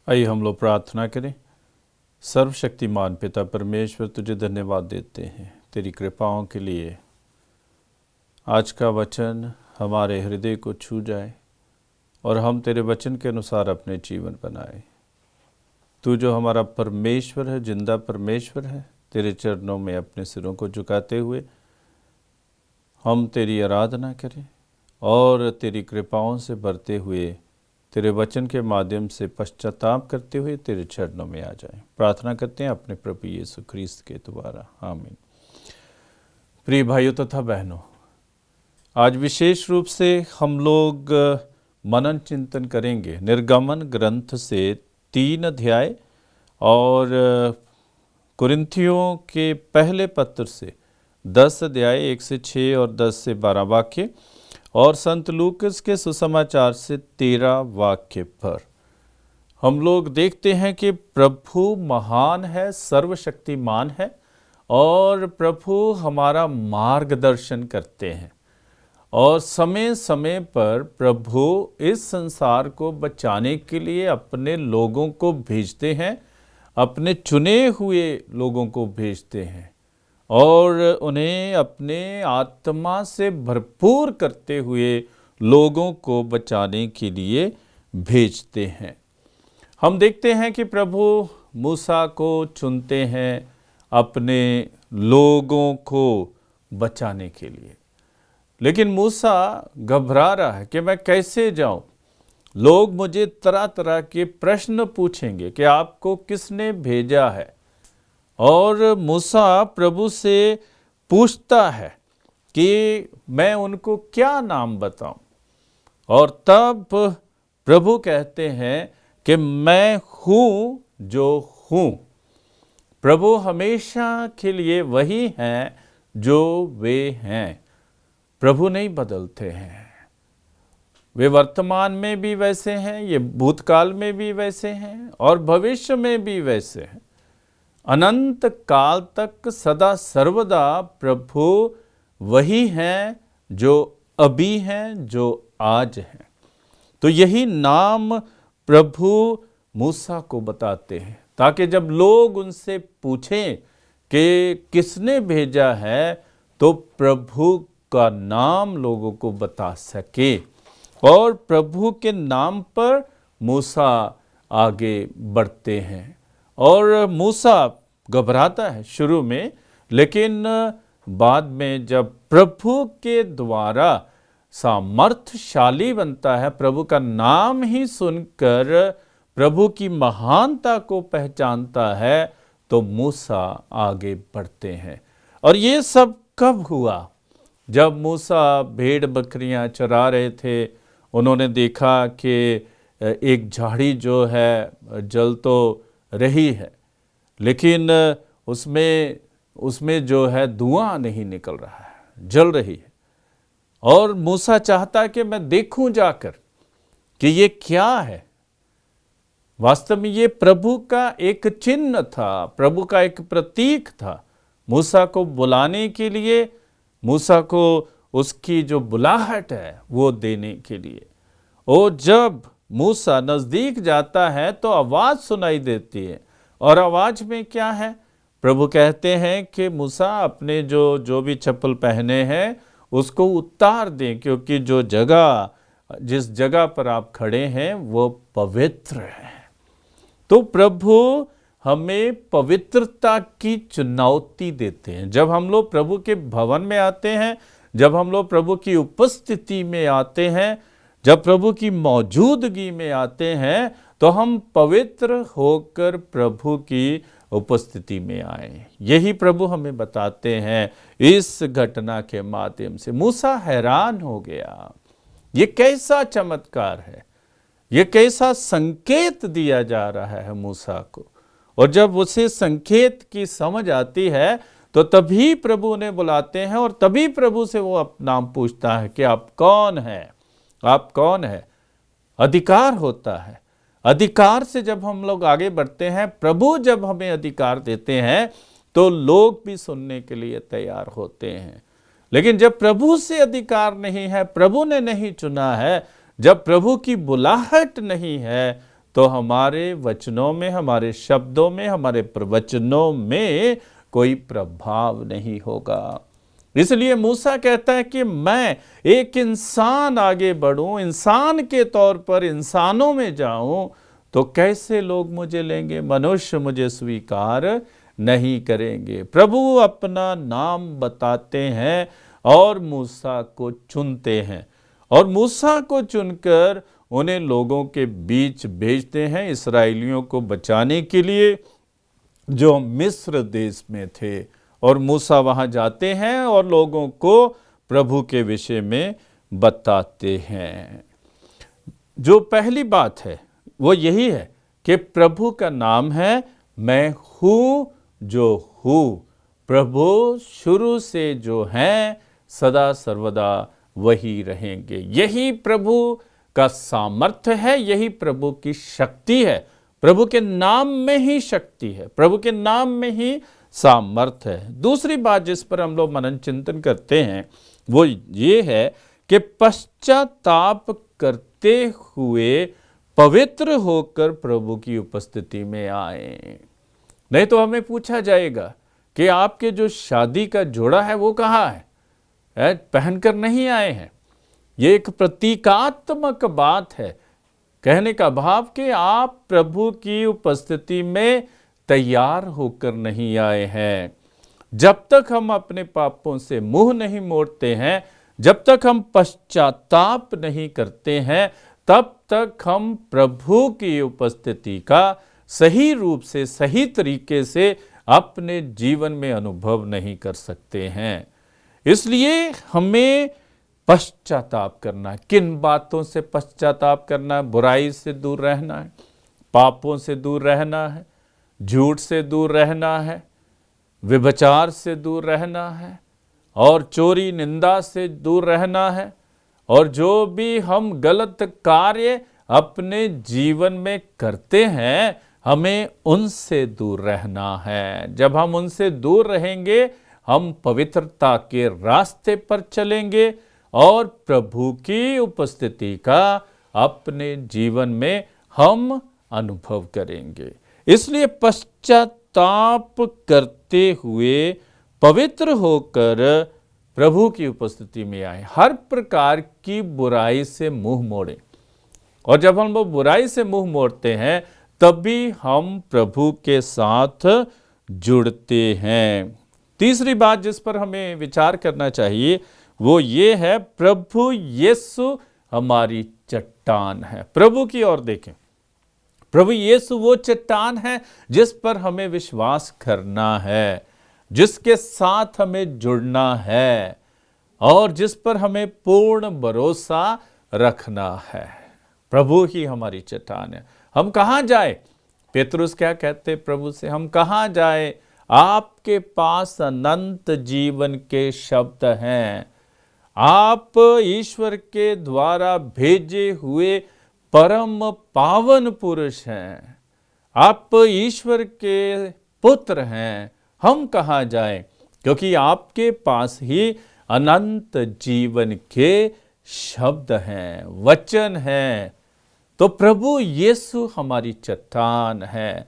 आइए हम लोग प्रार्थना करें। सर्वशक्तिमान पिता परमेश्वर, तुझे धन्यवाद देते हैं तेरी कृपाओं के लिए। आज का वचन हमारे हृदय को छू जाए और हम तेरे वचन के अनुसार अपने जीवन बनाए। तू जो हमारा परमेश्वर है, जिंदा परमेश्वर है, तेरे चरणों में अपने सिरों को झुकाते हुए हम तेरी आराधना करें और तेरी कृपाओं से भरते हुए तेरे वचन के माध्यम से पश्चाताप करते हुए तेरे चरणों में आ जाएं। प्रार्थना करते हैं अपने प्रभु यीशु ख्रीस्त के द्वारा, आमीन। प्रिय भाइयों तथा बहनों, आज विशेष रूप से हम लोग मनन चिंतन करेंगे निर्गमन ग्रंथ से 3 अध्याय और कुरिन्थियों के पहले पत्र से 10 अध्याय 1 से 6 और 10 से 12 वाक्य और संत लूकस के सुसमाचार से 13 वाक्य पर हम लोग देखते हैं कि प्रभु महान है, सर्वशक्तिमान है और प्रभु हमारा मार्गदर्शन करते हैं और समय समय पर प्रभु इस संसार को बचाने के लिए अपने लोगों को भेजते हैं, अपने चुने हुए लोगों को भेजते हैं और उन्हें अपने आत्मा से भरपूर करते हुए लोगों को बचाने के लिए भेजते हैं। हम देखते हैं कि प्रभु मूसा को चुनते हैं अपने लोगों को बचाने के लिए, लेकिन मूसा घबरा रहा है कि मैं कैसे जाऊं। लोग मुझे तरह तरह के प्रश्न पूछेंगे कि आपको किसने भेजा है, और मूसा प्रभु से पूछता है कि मैं उनको क्या नाम बताऊं, और तब प्रभु कहते हैं कि मैं हूं जो हूं। प्रभु हमेशा के लिए वही हैं जो वे हैं। प्रभु नहीं बदलते हैं। वे वर्तमान में भी वैसे हैं, ये भूतकाल में भी वैसे हैं और भविष्य में भी वैसे हैं। अनंत काल तक सदा सर्वदा प्रभु वही हैं जो अभी हैं, जो आज हैं। तो यही नाम प्रभु मूसा को बताते हैं ताकि जब लोग उनसे पूछें कि किसने भेजा है तो प्रभु का नाम लोगों को बता सके। और प्रभु के नाम पर मूसा आगे बढ़ते हैं और मूसा घबराता है शुरू में, लेकिन बाद में जब प्रभु के द्वारा सामर्थ्यशाली बनता है, प्रभु का नाम ही सुनकर प्रभु की महानता को पहचानता है, तो मूसा आगे बढ़ते हैं। और ये सब कब हुआ? जब मूसा भेड़ बकरियां चरा रहे थे, उन्होंने देखा कि एक झाड़ी जो है जल तो रही है, लेकिन उसमें जो है धुआं नहीं निकल रहा है, जल रही है। और मूसा चाहता कि मैं देखूं जाकर कि ये क्या है। वास्तव में ये प्रभु का एक चिन्ह था, प्रभु का एक प्रतीक था, मूसा को बुलाने के लिए, मूसा को उसकी जो बुलाहट है वो देने के लिए। और जब मूसा नजदीक जाता है तो आवाज सुनाई देती है, और आवाज में क्या है? प्रभु कहते हैं कि मूसा अपने जो भी चप्पल पहने हैं उसको उतार दें, क्योंकि जिस जगह पर आप खड़े हैं वो पवित्र है। तो प्रभु हमें पवित्रता की चुनौती देते हैं। जब हम लोग प्रभु के भवन में आते हैं, जब हम लोग प्रभु की उपस्थिति में आते हैं, जब प्रभु की मौजूदगी में आते हैं, तो हम पवित्र होकर प्रभु की उपस्थिति में आए। यही प्रभु हमें बताते हैं इस घटना के माध्यम से। मूसा हैरान हो गया, ये कैसा चमत्कार है, ये कैसा संकेत दिया जा रहा है मूसा को। और जब उसे संकेत की समझ आती है तो तभी प्रभु उन्हें बुलाते हैं और तभी प्रभु से वो नाम पूछता है कि आप कौन हैं, आप कौन है। अधिकार होता है। अधिकार से जब हम लोग आगे बढ़ते हैं, प्रभु जब हमें अधिकार देते हैं तो लोग भी सुनने के लिए तैयार होते हैं। लेकिन जब प्रभु से अधिकार नहीं है, प्रभु ने नहीं चुना है, जब प्रभु की बुलाहट नहीं है, तो हमारे वचनों में, हमारे शब्दों में, हमारे प्रवचनों में कोई प्रभाव नहीं होगा। इसलिए मूसा कहता है कि मैं एक इंसान आगे बढ़ूं, इंसान के तौर पर इंसानों में जाऊं, तो कैसे लोग मुझे लेंगे? मनुष्य मुझे स्वीकार नहीं करेंगे। प्रभु अपना नाम बताते हैं और मूसा को चुनते हैं, और मूसा को चुनकर उन्हें लोगों के बीच भेजते हैं, इसराइलियों को बचाने के लिए जो मिस्र देश में थे। और मूसा वहां जाते हैं और लोगों को प्रभु के विषय में बताते हैं। जो पहली बात है वो यही है कि प्रभु का नाम है मैं हूं जो हूं। प्रभु शुरू से जो हैं सदा सर्वदा वही रहेंगे। यही प्रभु का सामर्थ्य है, यही प्रभु की शक्ति है। प्रभु के नाम में ही शक्ति है, प्रभु के नाम में ही सामर्थ्य है। दूसरी बात जिस पर हम लोग मनन चिंतन करते हैं वो ये है कि पश्चाताप करते हुए पवित्र होकर प्रभु की उपस्थिति में आए। नहीं तो हमें पूछा जाएगा कि आपके जो शादी का जोड़ा है वो कहाँ है? पहनकर नहीं आए हैं। ये एक प्रतीकात्मक बात है, कहने का भाव कि आप प्रभु की उपस्थिति में तैयार होकर नहीं आए हैं। जब तक हम अपने पापों से मुंह नहीं मोड़ते हैं, जब तक हम पश्चाताप नहीं करते हैं, तब तक हम प्रभु की उपस्थिति का सही रूप से, सही तरीके से अपने जीवन में अनुभव नहीं कर सकते हैं। इसलिए हमें पश्चाताप करना है। किन बातों से पश्चाताप करना है? बुराई से दूर रहना है, पापों से दूर रहना है, झूठ से दूर रहना है, व्यभिचार से दूर रहना है, और चोरी निंदा से दूर रहना है, और जो भी हम गलत कार्य अपने जीवन में करते हैं हमें उनसे दूर रहना है। जब हम उनसे दूर रहेंगे हम पवित्रता के रास्ते पर चलेंगे और प्रभु की उपस्थिति का अपने जीवन में हम अनुभव करेंगे। इसलिए पश्चाताप करते हुए पवित्र होकर प्रभु की उपस्थिति में आए। हर प्रकार की बुराई से मुंह मोड़ें, और जब हम लोग बुराई से मुंह मोड़ते हैं तभी हम प्रभु के साथ जुड़ते हैं। तीसरी बात जिस पर हमें विचार करना चाहिए वो ये है, प्रभु यीशु हमारी चट्टान है। प्रभु की ओर देखें। प्रभु यीशु वो चट्टान है जिस पर हमें विश्वास करना है, जिसके साथ हमें जुड़ना है और जिस पर हमें पूर्ण भरोसा रखना है। प्रभु ही हमारी चट्टान है। हम कहाँ जाए? पेतरुस क्या कहते प्रभु से, हम कहाँ जाए? आपके पास अनंत जीवन के शब्द हैं। आप ईश्वर के द्वारा भेजे हुए परम पावन पुरुष हैं। आप ईश्वर के पुत्र हैं। हम कहाँ जाएं? क्योंकि आपके पास ही अनंत जीवन के शब्द हैं, वचन हैं। तो प्रभु यीशु हमारी चट्टान है।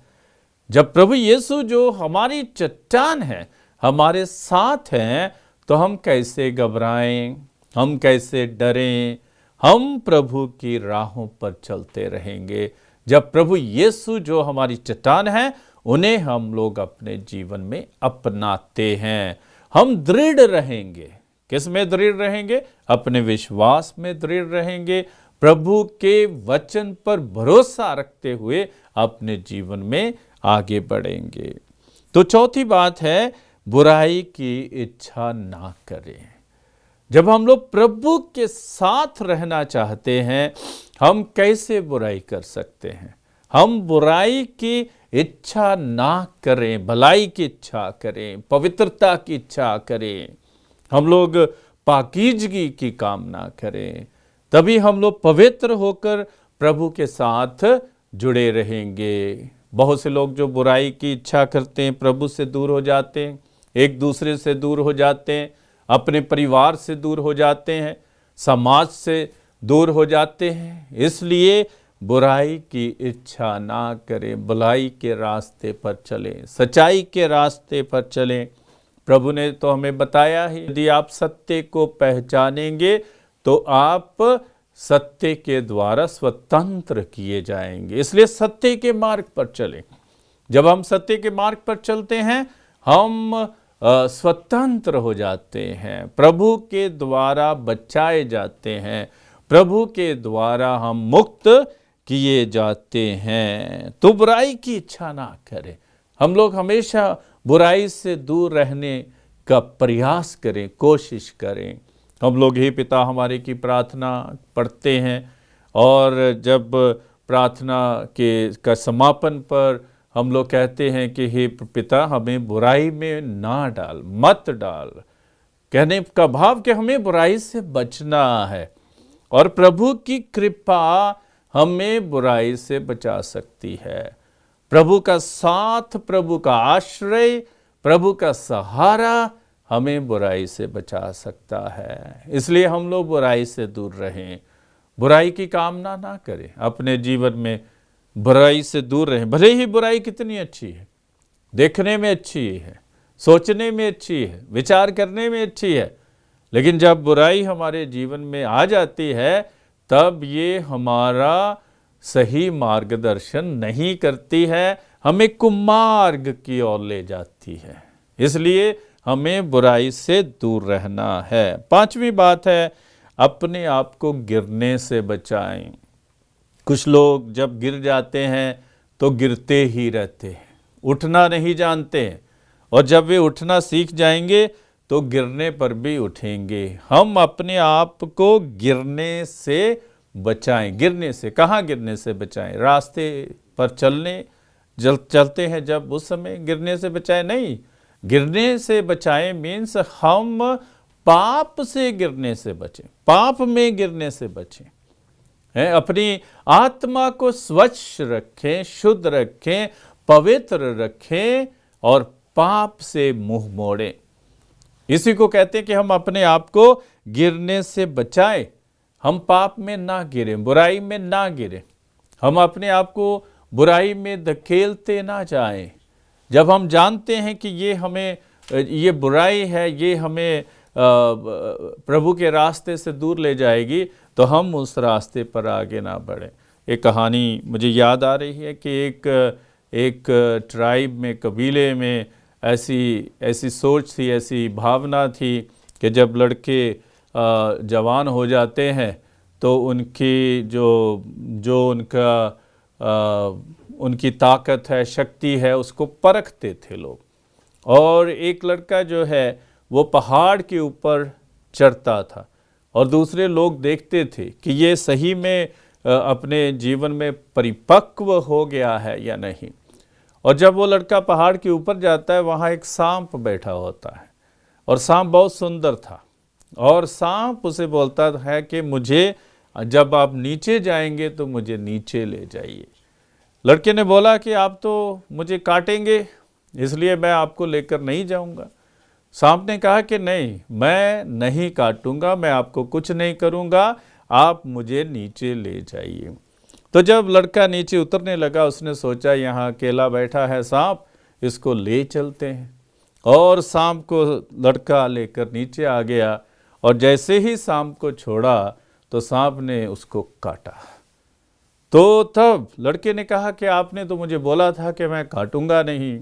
जब प्रभु यीशु जो हमारी चट्टान है हमारे साथ हैं तो हम कैसे घबराएं, हम कैसे डरें? हम प्रभु की राहों पर चलते रहेंगे। जब प्रभु यीशु जो हमारी चट्टान है उन्हें हम लोग अपने जीवन में अपनाते हैं, हम दृढ़ रहेंगे। किस में दृढ़ रहेंगे? अपने विश्वास में दृढ़ रहेंगे। प्रभु के वचन पर भरोसा रखते हुए अपने जीवन में आगे बढ़ेंगे। तो चौथी बात है, बुराई की इच्छा ना करें। जब हम लोग प्रभु के साथ रहना चाहते हैं हम कैसे बुराई कर सकते हैं? हम बुराई की इच्छा ना करें, भलाई की इच्छा करें, पवित्रता की इच्छा करें। हम लोग पाकीज़गी की कामना करें, तभी हम लोग पवित्र होकर प्रभु के साथ जुड़े रहेंगे। बहुत से लोग जो बुराई की इच्छा करते हैं प्रभु से दूर हो जाते हैं, एक दूसरे से दूर हो जाते हैं, अपने परिवार से दूर हो जाते हैं, समाज से दूर हो जाते हैं। इसलिए बुराई की इच्छा ना करें, भलाई के रास्ते पर चलें, सच्चाई के रास्ते पर चलें। प्रभु ने तो हमें बताया ही, यदि आप सत्य को पहचानेंगे तो आप सत्य के द्वारा स्वतंत्र किए जाएंगे। इसलिए सत्य के मार्ग पर चलें। जब हम सत्य के मार्ग पर चलते हैं, हम स्वतंत्र हो जाते हैं, प्रभु के द्वारा बचाए जाते हैं, प्रभु के द्वारा हम मुक्त किए जाते हैं। तो बुराई की इच्छा ना करें। हम लोग हमेशा बुराई से दूर रहने का प्रयास करें, कोशिश करें। हम लोग हे पिता हमारे की प्रार्थना पढ़ते हैं, और जब प्रार्थना का समापन पर हम लोग कहते हैं कि हे पिता हमें बुराई में ना डाल, मत डाल। कहने का भाव कि हमें बुराई से बचना है, और प्रभु की कृपा हमें बुराई से बचा सकती है। प्रभु का साथ, प्रभु का आश्रय, प्रभु का सहारा हमें बुराई से बचा सकता है। इसलिए हम लोग बुराई से दूर रहें, बुराई की कामना ना करें, अपने जीवन में बुराई से दूर रहें। भले ही बुराई कितनी अच्छी है, देखने में अच्छी है, सोचने में अच्छी है, विचार करने में अच्छी है, लेकिन जब बुराई हमारे जीवन में आ जाती है तब ये हमारा सही मार्गदर्शन नहीं करती है, हमें कुमार्ग की ओर ले जाती है। इसलिए हमें बुराई से दूर रहना है। पांचवी बात है, अपने आप को गिरने से बचाएं। कुछ लोग जब गिर जाते हैं तो गिरते ही रहते हैं, उठना नहीं जानते हैं, और जब वे उठना सीख जाएंगे तो गिरने पर भी उठेंगे। हम अपने आप को गिरने से बचाएं। गिरने से, कहाँ गिरने से बचाएं? रास्ते पर चलते हैं जब, उस समय गिरने से बचाएं नहीं। गिरने से बचाएं मीन्स हम पाप से गिरने से बचें, पाप में गिरने से बचें, अपनी आत्मा को स्वच्छ रखें, शुद्ध रखें, पवित्र रखें, और पाप से मुंह मोड़ें। इसी को कहते हैं कि हम अपने आप को गिरने से बचाएं। हम पाप में ना गिरें, बुराई में ना गिरें, हम अपने आप को बुराई में धकेलते ना जाएं। जब हम जानते हैं कि ये बुराई है, ये हमें प्रभु के रास्ते से दूर ले जाएगी, तो हम उस रास्ते पर आगे ना बढ़ें। एक कहानी मुझे याद आ रही है कि एक ट्राइब में, कबीले में ऐसी सोच थी, ऐसी भावना थी कि जब लड़के जवान हो जाते हैं तो उनकी जो उनकी ताकत है, शक्ति है, उसको परखते थे लोग। और एक लड़का जो है वो पहाड़ के ऊपर चढ़ता था, और दूसरे लोग देखते थे कि ये सही में अपने जीवन में परिपक्व हो गया है या नहीं। और जब वो लड़का पहाड़ के ऊपर जाता है, वहाँ एक सांप बैठा होता है, और सांप बहुत सुंदर था, और सांप उसे बोलता है कि मुझे, जब आप नीचे जाएंगे तो मुझे नीचे ले जाइए। लड़के ने बोला कि आप तो मुझे काटेंगे, इसलिए मैं आपको लेकर नहीं जाऊंगा। सांप ने कहा कि नहीं, मैं नहीं काटूंगा, मैं आपको कुछ नहीं करूंगा, आप मुझे नीचे ले जाइए। तो जब लड़का नीचे उतरने लगा, उसने सोचा यहाँ अकेला बैठा है सांप, इसको ले चलते हैं। और सांप को लड़का लेकर नीचे आ गया, और जैसे ही सांप को छोड़ा तो सांप ने उसको काटा। तो तब लड़के ने कहा कि आपने तो मुझे बोला था कि मैं काटूंगा नहीं।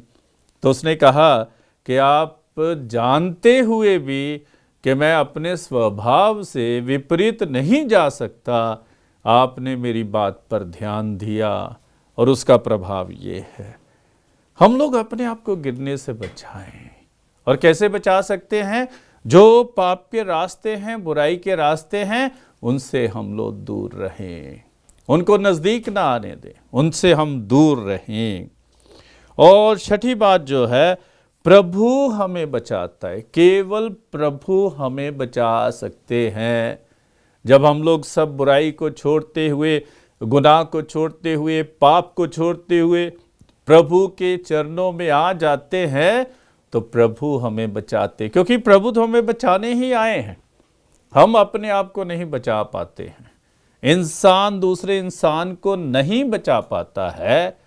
तो उसने कहा कि आप जानते हुए भी कि मैं अपने स्वभाव से विपरीत नहीं जा सकता, आपने मेरी बात पर ध्यान दिया, और उसका प्रभाव ये है। हम लोग अपने आप को गिरने से बचाएं। और कैसे बचा सकते हैं? जो पाप के रास्ते हैं, बुराई के रास्ते हैं, उनसे हम लोग दूर रहें, उनको नज़दीक ना आने दें, उनसे हम दूर रहें। और छठी बात जो है, प्रभु हमें बचाता है, केवल प्रभु हमें बचा सकते हैं। जब हम लोग सब बुराई को छोड़ते हुए, गुनाह को छोड़ते हुए, पाप को छोड़ते हुए प्रभु के चरणों में आ जाते हैं, तो प्रभु हमें बचाते, क्योंकि प्रभु तो हमें बचाने ही आए हैं। हम अपने आप को नहीं बचा पाते हैं, इंसान दूसरे इंसान को नहीं बचा पाता है,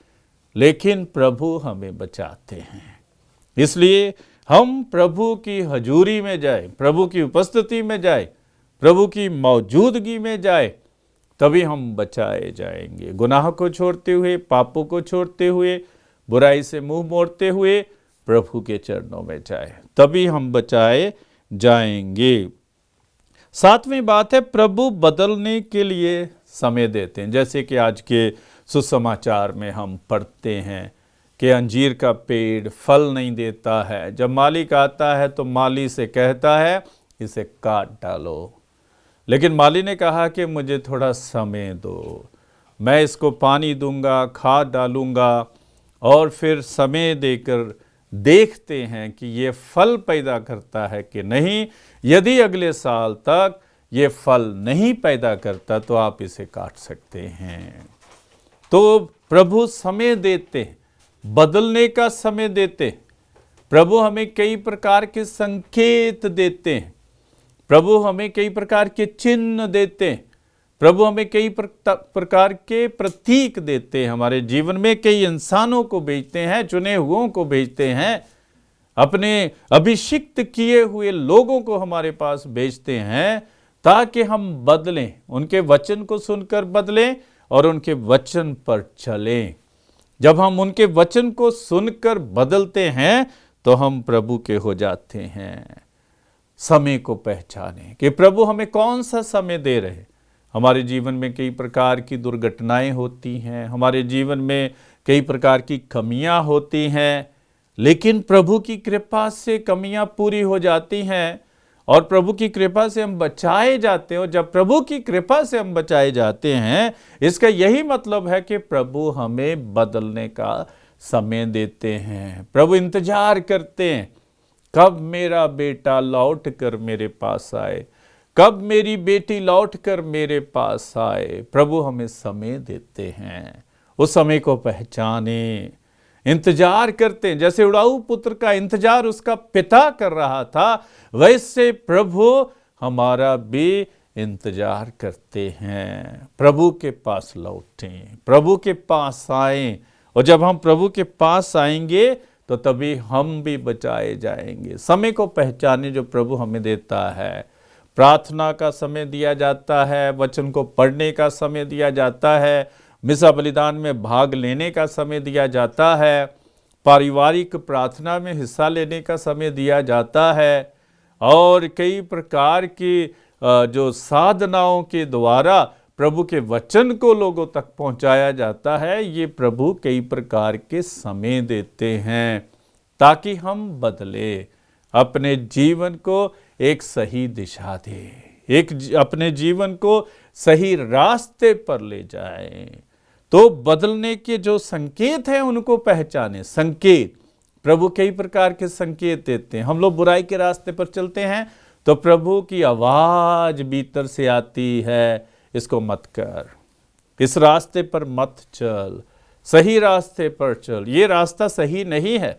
लेकिन प्रभु हमें बचाते हैं। इसलिए हम प्रभु की हजूरी में जाए, प्रभु की उपस्थिति में जाए, प्रभु की मौजूदगी में जाए, तभी हम बचाए जाएंगे। गुनाह को छोड़ते हुए, पापों को छोड़ते हुए, बुराई से मुंह मोड़ते हुए प्रभु के चरणों में जाए, तभी हम बचाए जाएंगे। सातवीं बात है, प्रभु बदलने के लिए समय देते हैं। जैसे कि आज के सुसमाचार में हम पढ़ते हैं कि अंजीर का पेड़ फल नहीं देता है। जब मालिक आता है तो माली से कहता है इसे काट डालो, लेकिन माली ने कहा कि मुझे थोड़ा समय दो, मैं इसको पानी दूंगा, खाद डालूंगा, और फिर समय देकर देखते हैं कि ये फल पैदा करता है कि नहीं। यदि अगले साल तक ये फल नहीं पैदा करता तो आप इसे काट सकते हैं। तो प्रभु समय देते हैं, बदलने का समय देते हैं। प्रभु हमें कई प्रकार के संकेत देते हैं, प्रभु हमें कई प्रकार के चिन्ह देते हैं, प्रभु हमें कई प्रकार के प्रतीक देते हैं। हमारे जीवन में कई इंसानों को भेजते हैं, चुने हुओं को भेजते हैं, अपने अभिषिक्त किए हुए लोगों को हमारे पास भेजते हैं, ताकि हम बदलें, उनके वचन को सुनकर बदलें और उनके वचन पर चलें। जब हम उनके वचन को सुनकर बदलते हैं तो हम प्रभु के हो जाते हैं। समय को पहचानें कि प्रभु हमें कौन सा समय दे रहे हैं। हमारे जीवन में कई प्रकार की दुर्घटनाएं होती हैं, हमारे जीवन में कई प्रकार की कमियां होती हैं, लेकिन प्रभु की कृपा से कमियां पूरी हो जाती हैं और प्रभु की कृपा से हम बचाए जाते हैं। और जब प्रभु की कृपा से हम बचाए जाते हैं, इसका यही मतलब है कि प्रभु हमें बदलने का समय देते हैं। प्रभु इंतजार करते हैं, कब मेरा बेटा लौट कर मेरे पास आए, कब मेरी बेटी लौट कर मेरे पास आए। प्रभु हमें समय देते हैं, उस समय को पहचाने, इंतजार करते हैं। जैसे उड़ाऊ पुत्र का इंतजार उसका पिता कर रहा था, वैसे प्रभु हमारा भी इंतजार करते हैं। प्रभु के पास लौटें, प्रभु के पास आएं, और जब हम प्रभु के पास आएंगे तो तभी हम भी बचाए जाएंगे। समय को पहचाने जो प्रभु हमें देता है। प्रार्थना का समय दिया जाता है, वचन को पढ़ने का समय दिया जाता है, मिसा बलिदान में भाग लेने का समय दिया जाता है, पारिवारिक प्रार्थना में हिस्सा लेने का समय दिया जाता है, और कई प्रकार की जो साधनाओं के द्वारा प्रभु के वचन को लोगों तक पहुंचाया जाता है। ये प्रभु कई प्रकार के समय देते हैं ताकि हम बदले, अपने जीवन को एक सही दिशा दे, अपने जीवन को सही रास्ते पर ले जाएं। तो बदलने के जो संकेत हैं उनको पहचाने। संकेत, प्रभु कई प्रकार के संकेत देते हैं। हम लोग बुराई के रास्ते पर चलते हैं तो प्रभु की आवाज भीतर से आती है, इसको मत कर, इस रास्ते पर मत चल, सही रास्ते पर चल, ये रास्ता सही नहीं है,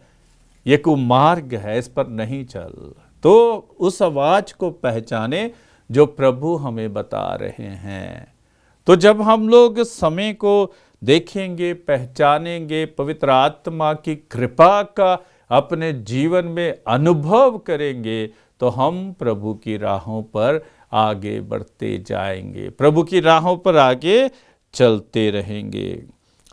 ये कुमार्ग है, इस पर नहीं चल। तो उस आवाज को पहचाने जो प्रभु हमें बता रहे हैं। तो जब हम लोग समय को देखेंगे, पहचानेंगे, पवित्र आत्मा की कृपा का अपने जीवन में अनुभव करेंगे, तो हम प्रभु की राहों पर आगे बढ़ते जाएंगे, प्रभु की राहों पर आगे चलते रहेंगे।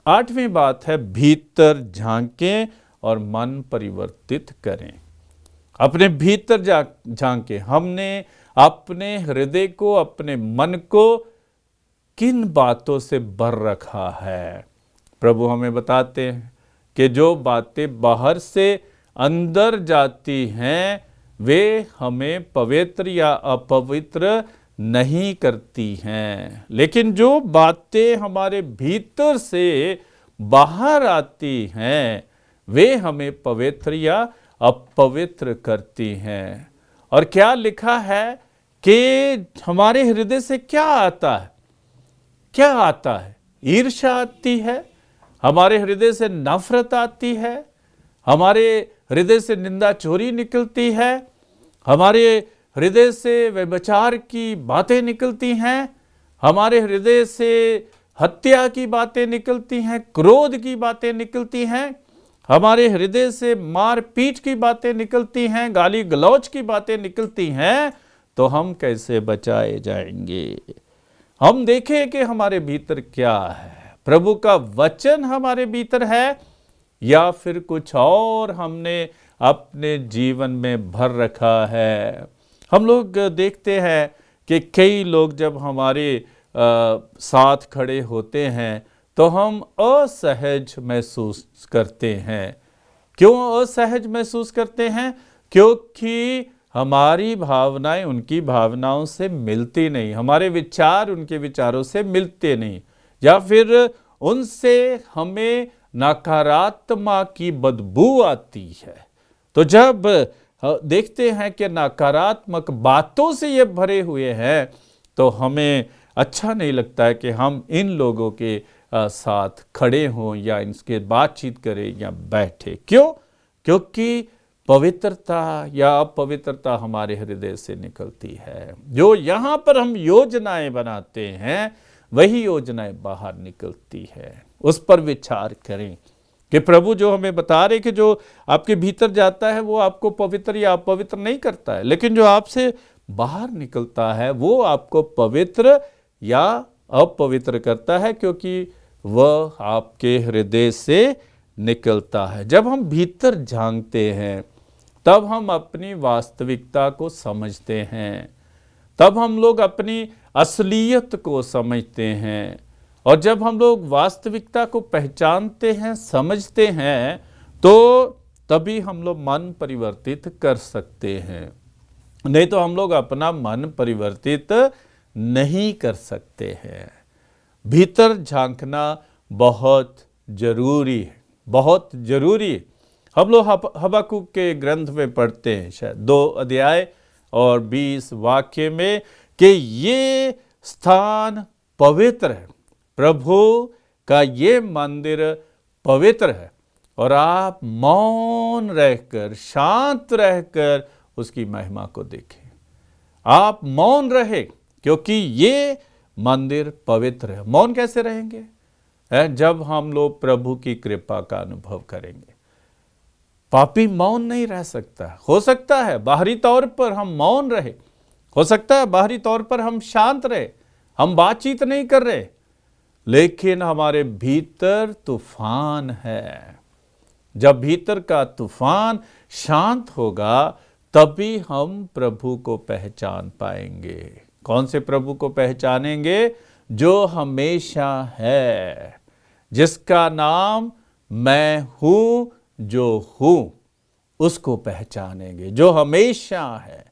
आठवीं बात है, भीतर झांकें और मन परिवर्तित करें। अपने भीतर झांकें। हमने अपने हृदय को, अपने मन को किन बातों से भर रखा है। प्रभु हमें बताते हैं कि जो बातें बाहर से अंदर जाती हैं वे हमें पवित्र या अपवित्र नहीं करती हैं, लेकिन जो बातें हमारे भीतर से बाहर आती हैं वे हमें पवित्र या अपवित्र करती हैं। और क्या लिखा है कि हमारे हृदय से क्या आता है? क्या आता है? ईर्ष्या आती है, हमारे हृदय से नफरत आती है, हमारे हृदय से निंदा चोरी निकलती है, हमारे हृदय से व्यभिचार की बातें निकलती हैं, हमारे हृदय से हत्या की बातें निकलती हैं, क्रोध की बातें निकलती हैं, हमारे हृदय से मारपीट की बातें निकलती हैं, गाली गलौज की बातें निकलती हैं, तो हम कैसे बचाए जाएंगे? हम देखें कि हमारे भीतर क्या है। प्रभु का वचन हमारे भीतर है या फिर कुछ और हमने अपने जीवन में भर रखा है। हम लोग देखते हैं कि कई लोग जब हमारे साथ खड़े होते हैं तो हम असहज महसूस करते हैं। क्यों असहज महसूस करते हैं? क्योंकि हमारी भावनाएं उनकी भावनाओं से मिलती नहीं, हमारे विचार उनके विचारों से मिलते नहीं, या फिर उनसे हमें नकारात्मक की बदबू आती है। तो जब देखते हैं कि नकारात्मक बातों से ये भरे हुए हैं तो हमें अच्छा नहीं लगता है कि हम इन लोगों के साथ खड़े हों या इनके बातचीत करें या बैठे। क्यों? क्योंकि पवित्रता या अपवित्रता हमारे हृदय से निकलती है। जो यहाँ पर हम योजनाएं बनाते हैं वही योजनाएं बाहर निकलती है। उस पर विचार करें कि प्रभु जो हमें बता रहे कि जो आपके भीतर जाता है वो आपको पवित्र या अपवित्र नहीं करता है, लेकिन जो आपसे बाहर निकलता है वो आपको पवित्र या अपवित्र करता है, क्योंकि वह आपके हृदय से निकलता है। जब हम भीतर झांकते हैं तब हम अपनी वास्तविकता को समझते हैं, तब हम लोग अपनी असलियत को समझते हैं। और जब हम लोग वास्तविकता को पहचानते हैं, समझते हैं, तो तभी हम लोग मन परिवर्तित कर सकते हैं। नहीं तो हम लोग अपना मन परिवर्तित नहीं कर सकते हैं। भीतर झांकना बहुत जरूरी है, बहुत जरूरी है। हम लोग हबक्कुक के ग्रंथ में पढ़ते हैं शायद 2 अध्याय और 20 वाक्य में कि ये स्थान पवित्र है, प्रभु का ये मंदिर पवित्र है, और आप मौन रहकर, शांत रहकर उसकी महिमा को देखें। आप मौन रहे क्योंकि ये मंदिर पवित्र है। मौन कैसे रहेंगे? जब हम लोग प्रभु की कृपा का अनुभव करेंगे। पापी मौन नहीं रह सकता। हो सकता है बाहरी तौर पर हम मौन रहे, हो सकता है बाहरी तौर पर हम शांत रहे, हम बातचीत नहीं कर रहे, लेकिन हमारे भीतर तूफान है। जब भीतर का तूफान शांत होगा तभी हम प्रभु को पहचान पाएंगे। कौन से प्रभु को पहचानेंगे? जो हमेशा है, जिसका नाम मैं हूं जो हूं, उसको पहचानेंगे। जो हमेशा है,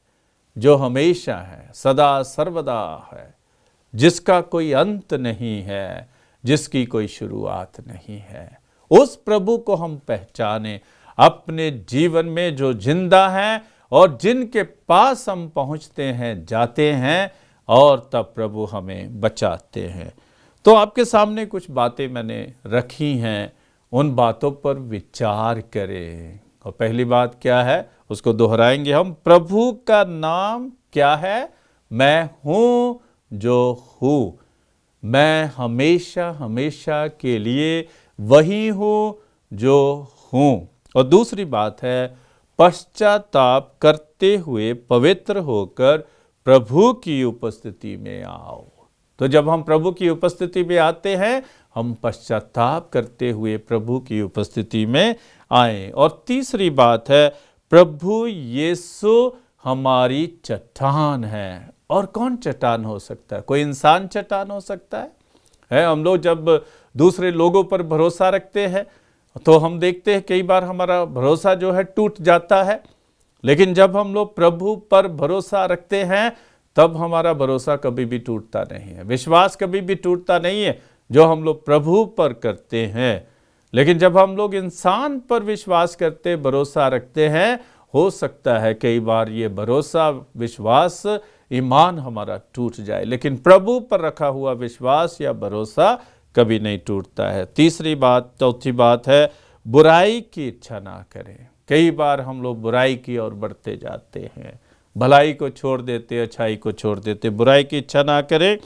जो हमेशा है, सदा सर्वदा है, जिसका कोई अंत नहीं है, जिसकी कोई शुरुआत नहीं है, उस प्रभु को हम पहचाने अपने जीवन में, जो जिंदा हैं और जिनके पास हम पहुंचते हैं, जाते हैं, और तब प्रभु हमें बचाते हैं। तो आपके सामने कुछ बातें मैंने रखी हैं, उन बातों पर विचार करें। और पहली बात क्या है उसको दोहराएंगे हम। प्रभु का नाम क्या है? मैं हूं जो हूं। मैं हमेशा हमेशा के लिए वही हूं जो हूं। और दूसरी बात है, पश्चाताप करते हुए पवित्र होकर प्रभु की उपस्थिति में आओ। तो जब हम प्रभु की उपस्थिति में आते हैं, हम पश्चाताप करते हुए प्रभु की उपस्थिति में आए। और तीसरी बात है, प्रभु यीशु हमारी चट्टान है। और कौन चट्टान हो सकता है? कोई इंसान चट्टान हो सकता है? हम लोग जब दूसरे लोगों पर भरोसा रखते हैं तो हम देखते हैं कई बार हमारा भरोसा जो है टूट जाता है, लेकिन जब हम लोग प्रभु पर भरोसा रखते हैं तब हमारा भरोसा कभी भी टूटता नहीं है, विश्वास कभी भी टूटता नहीं है जो हम लोग प्रभु पर करते हैं। लेकिन जब हम लोग इंसान पर विश्वास करते, भरोसा रखते हैं, हो सकता है कई बार ये भरोसा, विश्वास, ईमान हमारा टूट जाए, लेकिन प्रभु पर रखा हुआ विश्वास या भरोसा कभी नहीं टूटता है। तीसरी बात, चौथी बात है, बुराई की इच्छा ना करें। कई बार हम लोग बुराई की ओर बढ़ते जाते हैं, भलाई को छोड़ देते, अच्छाई को छोड़ देते। बुराई की इच्छा ना करें,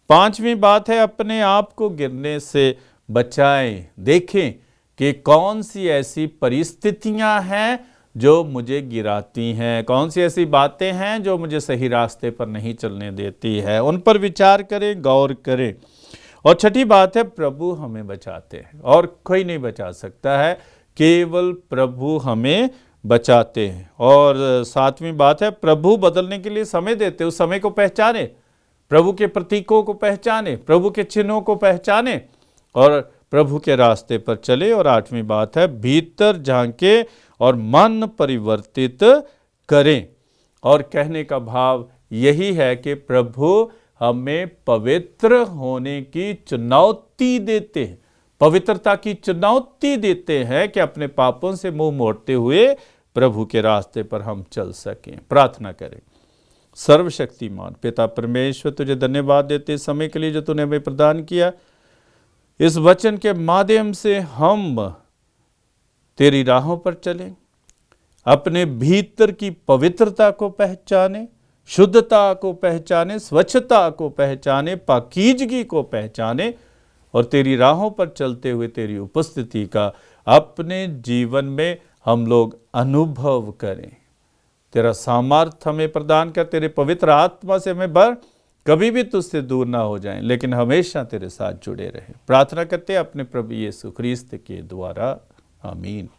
5वीं बात है, अपने आप को गिरने से बचाएं। देखें कि कौन सी ऐसी परिस्थितियां हैं जो मुझे गिराती हैं, कौन सी ऐसी बातें हैं जो मुझे सही रास्ते पर नहीं चलने देती है, उन पर विचार करें, गौर करें। और छठी बात है, प्रभु हमें बचाते हैं और कोई नहीं बचा सकता है, केवल प्रभु हमें बचाते हैं। और 7वीं बात है, प्रभु बदलने के लिए समय देते, उस समय को पहचाने, प्रभु के प्रतीकों को पहचाने, प्रभु के चिन्हों को पहचाने और प्रभु के रास्ते पर चले। और 8वीं बात है, भीतर झांके और मन परिवर्तित करें। और कहने का भाव यही है कि प्रभु हमें पवित्र होने की चुनौती देते हैं, पवित्रता की चुनौती देते हैं कि अपने पापों से मुंह मोड़ते हुए प्रभु के रास्ते पर हम चल सकें। प्रार्थना करें। सर्वशक्तिमान पिता परमेश्वर, तुझे धन्यवाद देते इस समय के लिए जो तूने हमें प्रदान किया। इस वचन के माध्यम से हम तेरी राहों पर चलें, अपने भीतर की पवित्रता को पहचाने, शुद्धता को पहचाने, स्वच्छता को पहचाने, पाकीजगी को पहचाने और तेरी राहों पर चलते हुए तेरी उपस्थिति का अपने जीवन में हम लोग अनुभव करें। तेरा सामर्थ्य हमें प्रदान कर, तेरे पवित्र आत्मा से हमें भर, कभी भी तुझसे दूर ना हो जाएं, लेकिन हमेशा तेरे साथ जुड़े रहें। प्रार्थना करते हैं अपने प्रभु यीशु ख्रीस्त के द्वारा, आमीन।